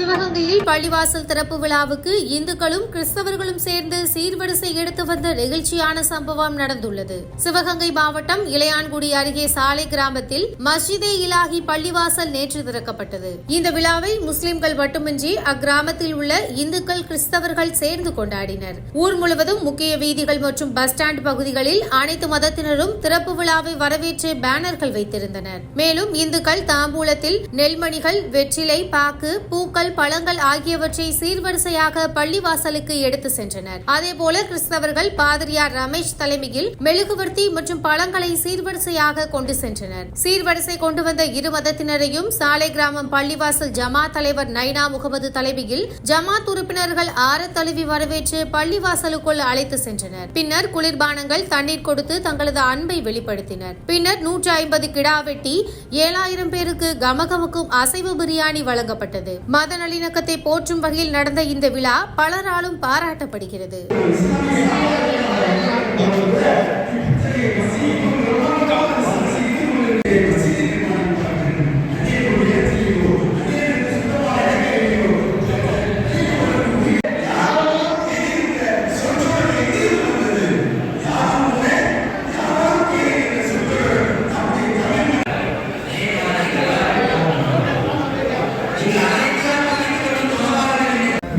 சிவகங்கையில் பள்ளிவாசல் திறப்பு விழாவுக்கு இந்துக்களும் கிறிஸ்தவர்களும் சேர்ந்து சீர்வரிசை எடுத்து வந்த நெகிழ்ச்சியான சம்பவம் நடந்துள்ளது. சிவகங்கை மாவட்டம் இளையான்குடி அருகே சாலை கிராமத்தில் மஸ்ஜிதே இலாஹி பள்ளிவாசல் நேற்று திறக்கப்பட்டது. இந்த விழாவை முஸ்லிம்கள் மட்டுமின்றி அக்கிராமத்தில் உள்ள இந்துக்கள் கிறிஸ்தவர்கள் சேர்ந்து கொண்டாடினர். ஊர் முழுவதும் முக்கிய வீதிகள் மற்றும் பஸ் ஸ்டாண்ட் பகுதிகளில் அனைத்து மதத்தினரும் திறப்பு விழாவை வரவேற்று பேனர்கள் வைத்திருந்தனர். மேலும் இந்துக்கள் தாம்பூலத்தில் நெல்மணிகள், வெற்றிலை, பாக்கு, பூக்கள், பழங்கள் ஆகியவற்றை சீர்வரிசையாக பள்ளிவாசலுக்கு எடுத்து சென்றனர். அதேபோல கிறிஸ்தவர்கள் பாதிரியார் ரமேஷ் தலைமையில் மெழுகுவர்த்தி மற்றும் பழங்களை சீர்வரிசையாக கொண்டு சென்றனர். சீர்வரிசை கொண்டு வந்த இரு மதத்தினரையும் சாலை கிராமம் பள்ளிவாசல் ஜமாத் தலைவர் நைனா முகமது தலைமையில் ஜமாத் உறுப்பினர்கள் ஆற தழுவி வரவேற்று பள்ளிவாசலுக்குள் அழைத்து சென்றனர். பின்னர் குளிர்பானங்கள், தண்ணீர் கொடுத்து தங்களது அன்பை வெளிப்படுத்தினர். பின்னர் 150 கிடா வெட்டி 7000 பேருக்கு கமகமுக்கும் அசைவ பிரியாணி வழங்கப்பட்டது. மத நல்லிணக்கத்தை போற்றும் வகையில் நடந்த இந்த விழா பலராலும் பாராட்டப்படுகிறது.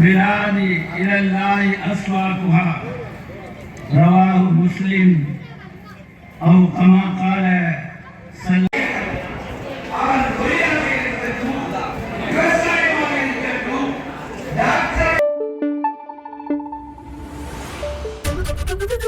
بلادي إلى الله أصواتها رواه مسلم أو كما قال صلى الله عليه وسلم.